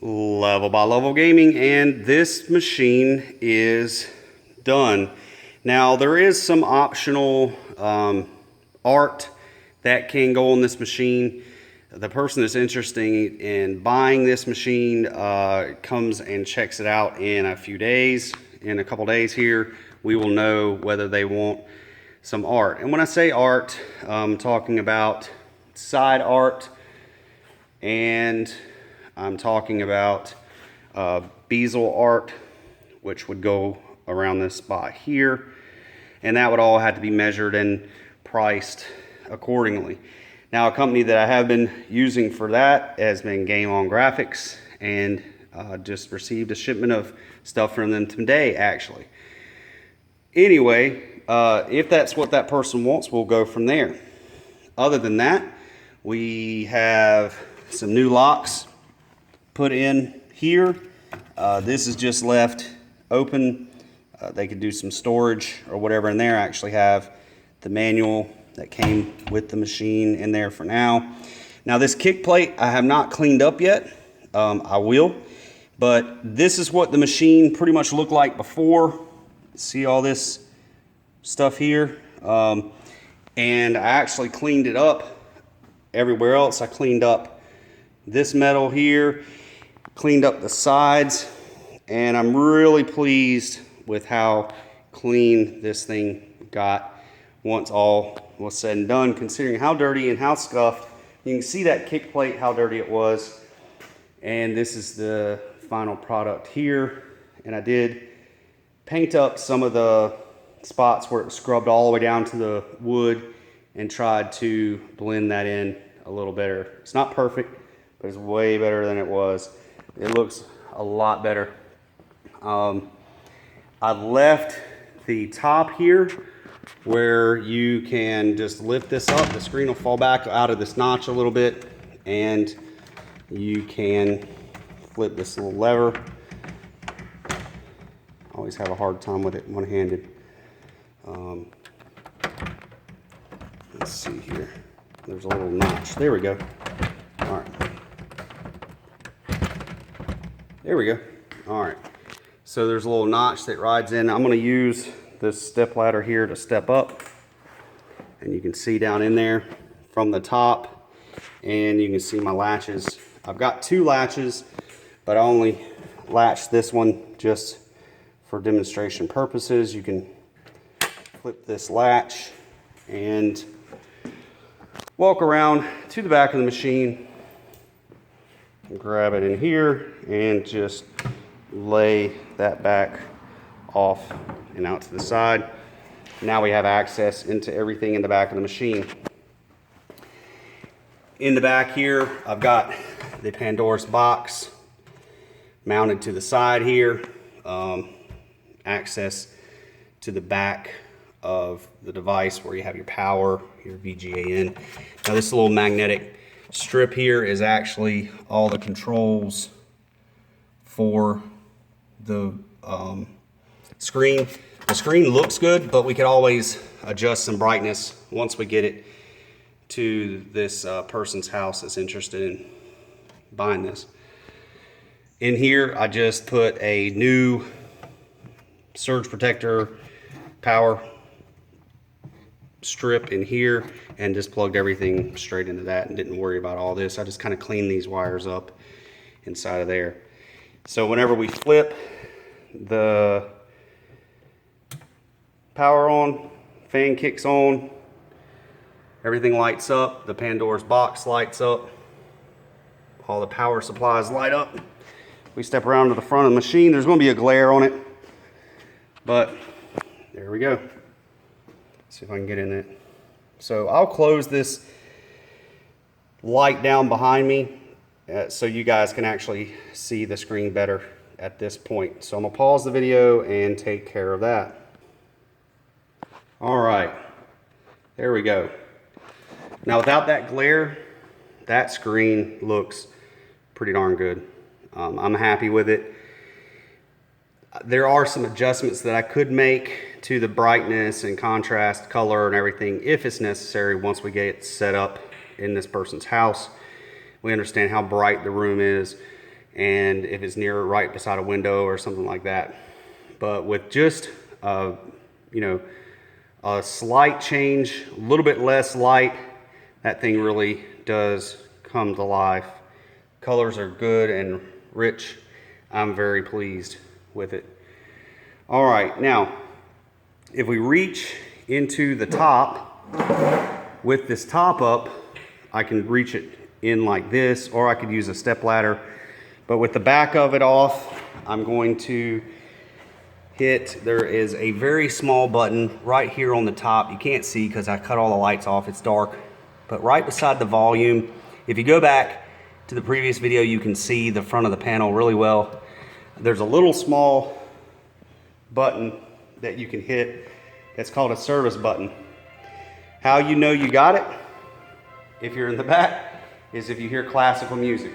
Level by Level Gaming, and this machine is done. Now there is some optional art that can go on this machine. The person that's interested in buying this machine comes and checks it out in a few days. In a couple days here, we will know whether they want some art. And when I say art, I'm talking about side art, and I'm talking about bezel art, which would go around this spot here, and that would all have to be measured and priced accordingly. Now, a company that I have been using for that has been Game On Graphics, and just received a shipment of stuff from them today, actually. Anyway, if that's what that person wants, we'll go from there. Other than that, we have some new locks put in here. This is just left open. They could do some storage or whatever in there. I actually have the manual that came with the machine in there for now. Now this kick plate I have not cleaned up yet. I will, but this is what the machine pretty much looked like before. See all this stuff here? And I actually cleaned it up everywhere else. I cleaned up this metal here, cleaned up the sides, and I'm really pleased with how clean this thing got once all was said and done, considering how dirty and how scuffed. You can see that kick plate, how dirty it was. And this is the final product here. And I did paint up some of the spots where it was scrubbed all the way down to the wood and tried to blend that in a little better. It's not perfect, but it's way better than it was. It looks a lot better. I left the top here where you can just lift this up. The screen will fall back out of this notch a little bit, and you can flip this little lever. I always have a hard time with it one-handed. Let's see here. There's a little notch. There we go. All right. There we go. All right. So there's a little notch that rides in. I'm going to use this step ladder here to step up. And you can see down in there from the top. And you can see my latches. I've got two latches, but I only latched this one just for demonstration purposes. You can flip this latch and walk around to the back of the machine, grab it in here, and just lay that back off and out to the side. Now we have access into everything in the back of the machine. In the back here, I've got the Pandora's box mounted to the side here. Access to the back of the device where you have your power, your VGA in. Now this little magnetic strip here is actually all the controls for the screen. The screen looks good, but we could always adjust some brightness once we get it to this person's house that's interested in buying this. In here, I just put a new surge protector power strip in here and just plugged everything straight into that and didn't worry about all this. I just kind of cleaned these wires up inside of there. So whenever we flip the power on, fan kicks on, everything lights up, the Pandora's box lights up, all the power supplies light up. We step around to the front of the machine. There's going to be a glare on it, but there we go. See if I can get in it. So I'll close this light down behind me so you guys can actually see the screen better at this point. So I'm gonna pause the video and take care of that. All right, there we go. Now without that glare, that screen looks pretty darn good. I'm happy with it. There are some adjustments that I could make to the brightness and contrast, color and everything if it's necessary once we get it set up in this person's house. We understand how bright the room is and if it's near right beside a window or something like that. But with just you know, a slight change, a little bit less light, that thing really does come to life. Colors are good and rich. I'm very pleased with it. All right, now if we reach into the top with this top up, I can reach it in like this, or I could use a step ladder. But with the back of it off, I'm going to hit, there is a very small button right here on the top. You can't see because I cut all the lights off, it's dark. But right beside the volume, if you go back to the previous video, you can see the front of the panel really well. There's a little small button that you can hit that's called a service button. How you know you got it, if you're in the back, is if you hear classical music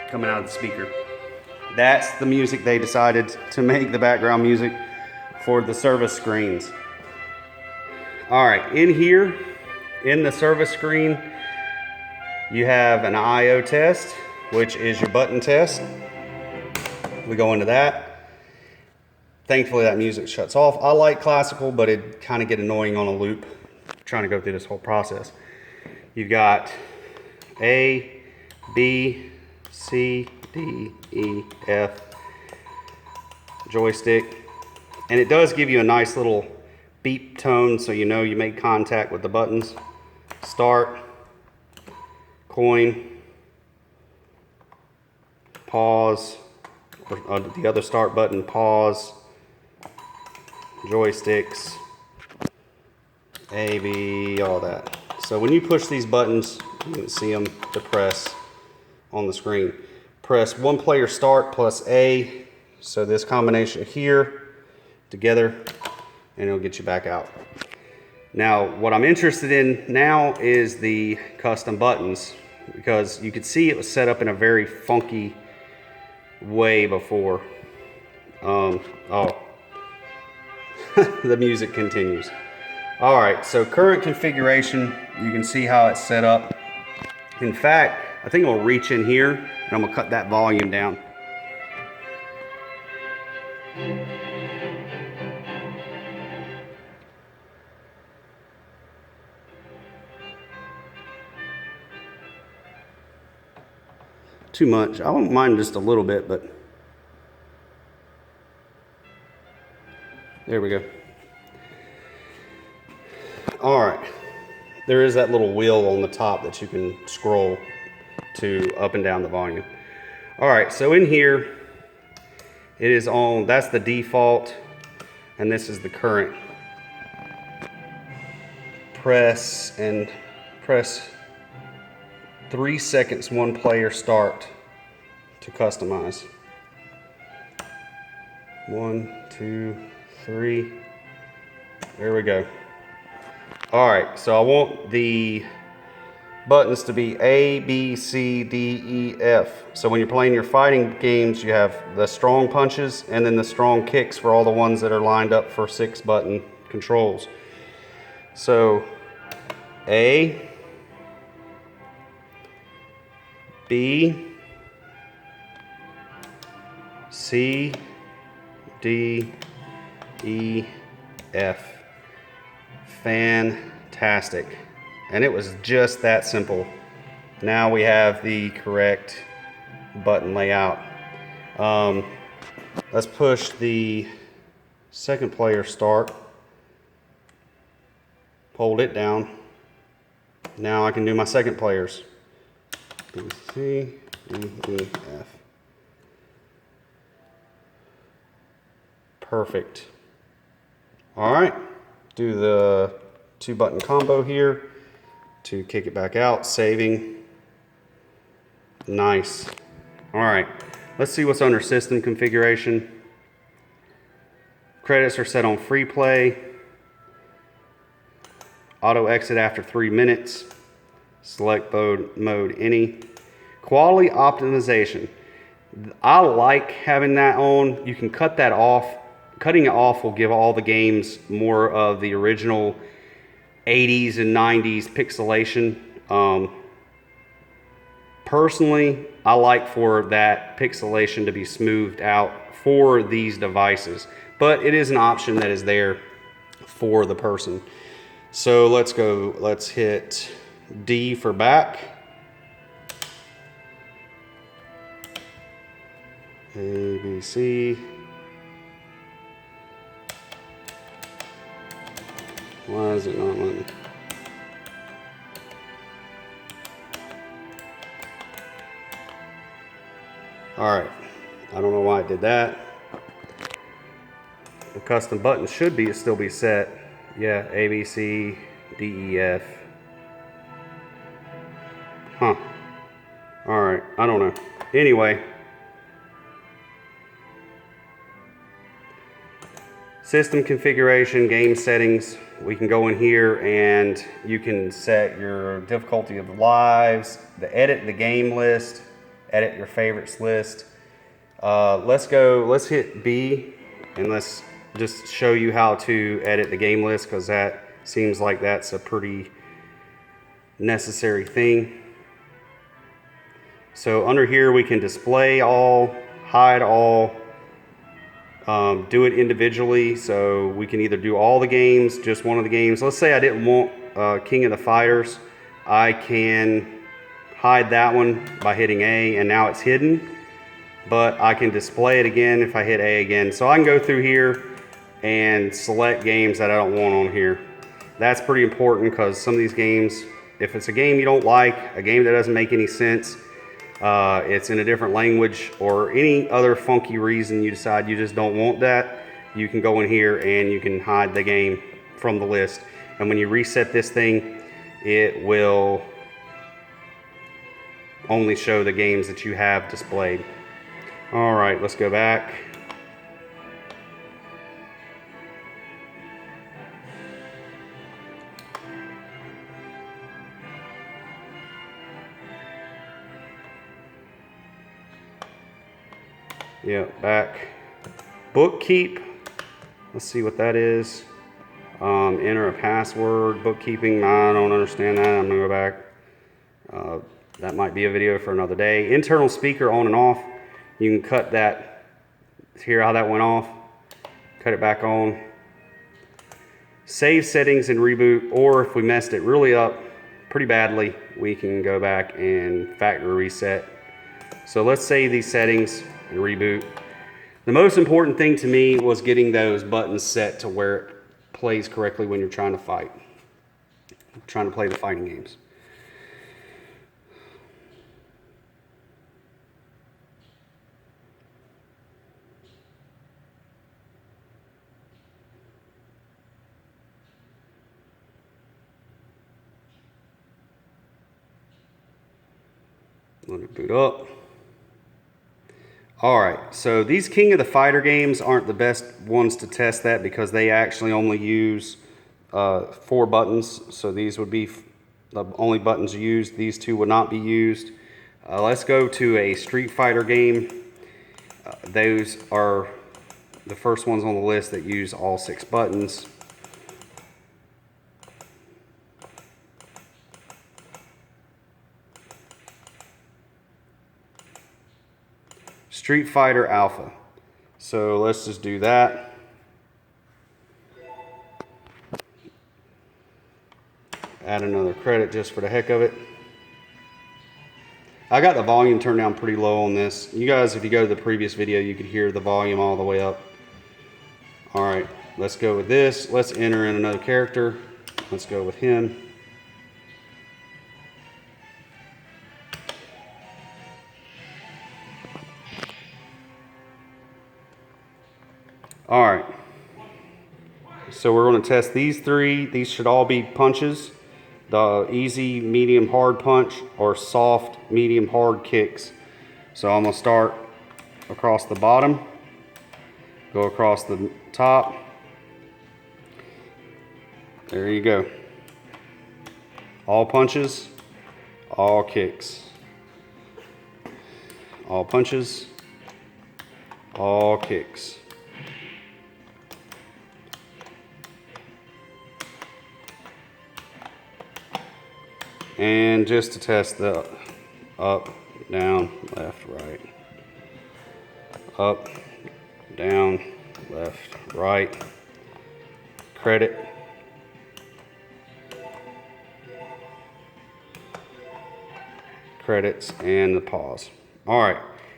coming out of the speaker. That's the music they decided to make the background music for the service screens. All right, in here, in the service screen, you have an I/O test, which is your button test. We go into that. Thankfully, that music shuts off. I like classical, but it kind of get annoying on a loop trying to go through this whole process. You've got A, B, C, D, E, F, joystick. And it does give you a nice little beep tone so you know you made contact with the buttons. Start, coin, pause, or the other start button, pause, joysticks, A, B, all that. So when you push these buttons, you can see them depress on the screen. Press one player start plus A, so this combination here together, and it'll get you back out. Now, what I'm interested in now is the custom buttons, because you could see it was set up in a very funky way before. Oh, the music continues. All right, so current configuration, you can see how it's set up. In fact, I think I'll reach in here and I'm gonna cut that volume down. Too much. I won't mind just a little bit, but there we go. All right, there is that little wheel on the top that you can scroll to up and down the volume. All right, so in here, it is on, that's the default, and this is the current. Press 3 seconds, one player start to customize. 1, 2, 3, there we go. All right, so I want the buttons to be A, B, C, D, E, F. So when you're playing your fighting games, you have the strong punches and then the strong kicks for all the ones that are lined up for 6 button controls. So A, B, C, D, E, F. Fantastic. And it was just that simple. Now we have the correct button layout. Let's push the second player start. Hold it down. Now I can do my second players. B, C, D, E, F. Perfect. All right. Do the 2 button combo here to kick it back out, saving. Nice. All right, let's see what's under system configuration. Credits are set on free play. Auto exit after 3 minutes. Select mode any. Quality optimization. I like having that on. You can cut that off. Cutting it off will give all the games more of the original 80s and 90s pixelation. Personally, I like for that pixelation to be smoothed out for these devices, but it is an option that is there for the person. So let's hit D for back. A, B, C. Why is it not letting? All right, I don't know why it did that. The custom button should still be set. Yeah, A, B, C, D, E, F. Huh. All right, I don't know. Anyway. System configuration, game settings. We can go in here and you can set your difficulty of the lives, edit the game list, edit your favorites list. Let's hit B and let's just show you how to edit the game list, because that seems like that's a pretty necessary thing. So under here we can display all, hide all, do it individually. So we can either do all the games, just one of the games. Let's say I didn't want King of the Fighters. I can hide that one by hitting A, and now it's hidden. But I can display it again if I hit A again. So I can go through here and select games that I don't want on here. That's pretty important, because some of these games, if it's a game you don't like, a game that doesn't make any sense, it's in a different language, or any other funky reason you decide you just don't want that, you can go in here and you can hide the game from the list. And when you reset this thing, it will only show the games that you have displayed. All right, let's go back. Yeah, back. Bookkeep. Let's see what that is. Enter a password. Bookkeeping. I don't understand that. I'm gonna go back. That might be a video for another day. Internal speaker on and off. You can cut that. Hear how that went off. Cut it back on. Save settings and reboot. Or if we messed it really up pretty badly, we can go back and factory reset. So let's save these settings and reboot. The most important thing to me was getting those buttons set to where it plays correctly when you're trying to fight. Trying to play the fighting games. Let it boot up. All right, so these King of the Fighter games aren't the best ones to test that, because they actually only use 4 buttons. So these would be the only buttons used. These 2 would not be used. Let's go to a Street Fighter game. Those are the first ones on the list that use all 6 buttons. Street Fighter Alpha. So let's just do that. Add another credit just for the heck of it. I got the volume turned down pretty low on this. You guys, if you go to the previous video, you could hear the volume all the way up. All right, let's go with this. Let's enter in another character. Let's go with him. All right, so we're going to test these 3. These should all be punches. The easy, medium, hard punch, or soft, medium, hard kicks. So I'm going to start across the bottom, go across the top. There you go. All punches, all kicks. All punches, all kicks. And just to test the up, down, left, right, up, down, left, right, credit, credits, and the pause. All right,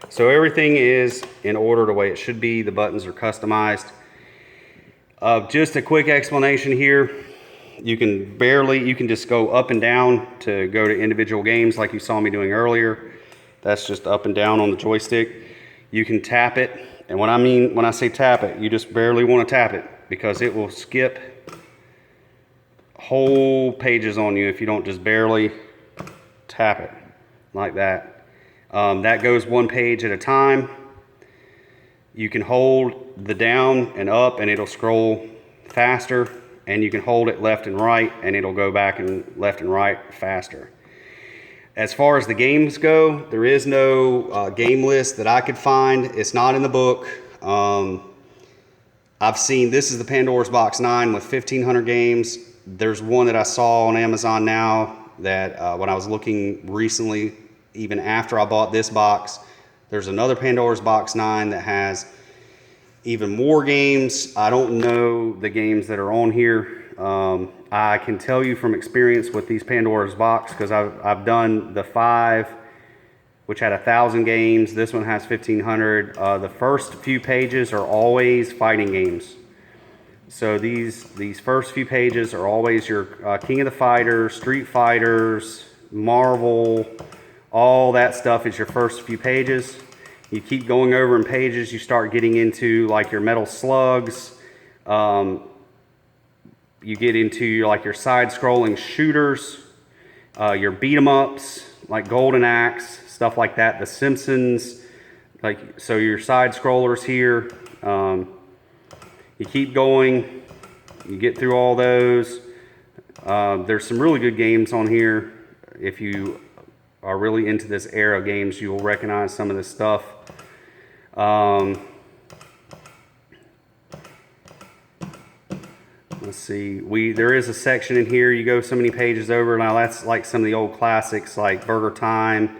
so everything is in order the way it should be. The buttons are customized. Just a quick explanation here. You can just go up and down to go to individual games like you saw me doing earlier. That's just up and down on the joystick. You can tap it, and when I say tap it, you just barely want to tap it because it will skip whole pages on you if you don't just barely tap it like that. That goes one page at a time. You can hold the down and up and it'll scroll faster, and you can hold it left and right and it'll go back and left and right faster. As far as the games go, there is no game list that I could find. It's not in the book. I've seen, this is the Pandora's Box 9 with 1,500 games. There's one that I saw on Amazon now that when I was looking recently, even after I bought this box, there's another Pandora's Box 9 that has even more games. I don't know the games that are on here. I can tell you from experience with these Pandora's Box, because I've done the 5, which had 1,000 games. This one has 1,500. The first few pages are always fighting games. So these first few pages are always your King of the Fighters, Street Fighters, Marvel, all that stuff is your first few pages. You keep going over in pages, you start getting into like your Metal Slugs. You get into your side-scrolling shooters, your beat-em-ups like Golden Axe, stuff like that. The Simpsons, so your side-scrollers here. You keep going, you get through all those. There's some really good games on here. If you are really into this era of games, you will recognize some of this stuff. Let's see, there is a section in here, you go so many pages over. Now that's like some of the old classics like Burger Time.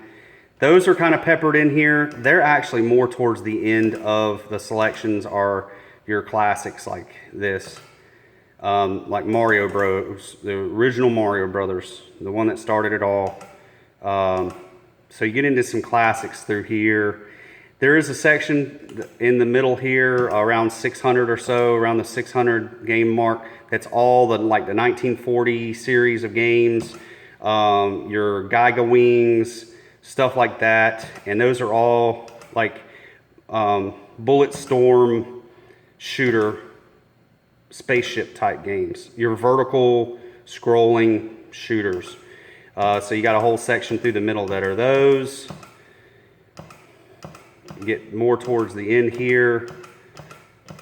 Those are kind of peppered in here. They're actually more towards the end of the selections are your classics like this. Like Mario Bros, the original Mario Brothers, the one that started it all. So you get into some classics through here. There is a section in the middle here around 600 or so, around the 600 game mark. That's all the 1940 series of games, your Geiga Wings, stuff like that. And those are all like Bullet Storm shooter spaceship type games, your vertical scrolling shooters. So you got a whole section through the middle that are those. Get more towards the end here.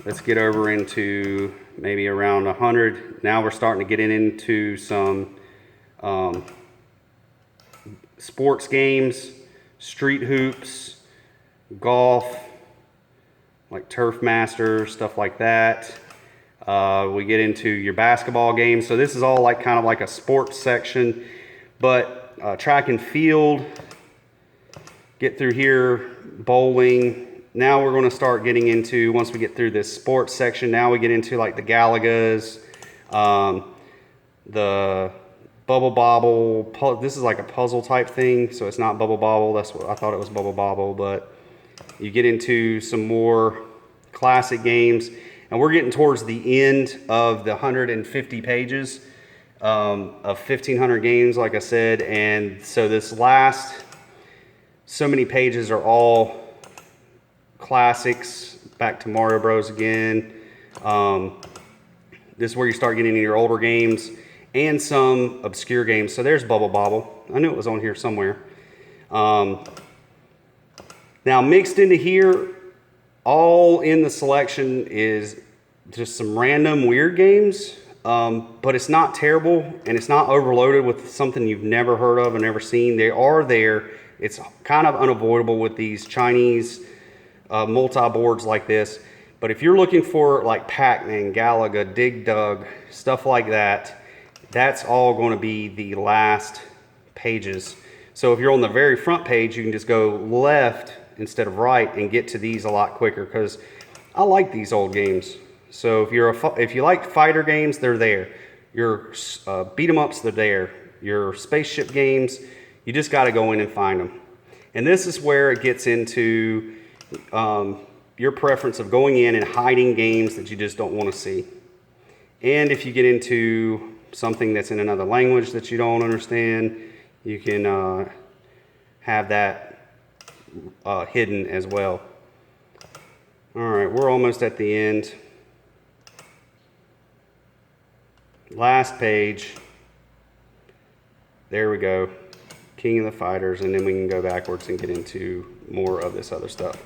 Let's get over into maybe around 100. Now we're starting to get into some sports games, street hoops, golf, like Turf Master, stuff like that. We get into your basketball games. So this is all like kind of like a sports section, but track and field, get through here, bowling. Now we're going to start getting into, once we get through this sports section, now we get into like the Galagas, the Bubble Bobble. This is like a puzzle type thing, so it's not Bubble Bobble. That's what I thought it was, Bubble Bobble. But you get into some more classic games, and we're getting towards the end of the 150 pages of 1,500 games, like I said. And so this last so many pages are all classics, back to Mario Bros again. This is where you start getting into your older games and some obscure games. So there's Bubble Bobble. I knew it was on here somewhere. Now mixed into here, all in the selection is just some random weird games, but it's not terrible and it's not overloaded with something you've never heard of and never seen. They are there. It's kind of unavoidable with these Chinese multi-boards like this. But if you're looking for like Pac-Man, Galaga, Dig Dug, stuff like that, that's all going to be the last pages. So if you're on the very front page, you can just go left instead of right and get to these a lot quicker, because I like these old games. So if you like fighter games, they're there. Your beat 'em ups, they're there. Your spaceship games, you just got to go in and find them. And this is where it gets into your preference of going in and hiding games that you just don't want to see. And if you get into something that's in another language that you don't understand, you can have that hidden as well. All right, we're almost at the end. Last page. There we go. King of the Fighters, and then we can go backwards and get into more of this other stuff.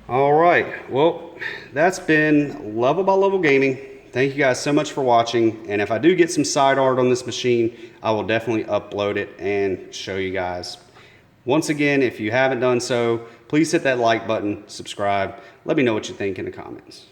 All right, well, that's been Level by Level Gaming. Thank you guys so much for watching, and if I do get some side art on this machine, I will definitely upload it and show you guys. Once again, if you haven't done so, please hit that like button, subscribe. Let me know what you think in the comments.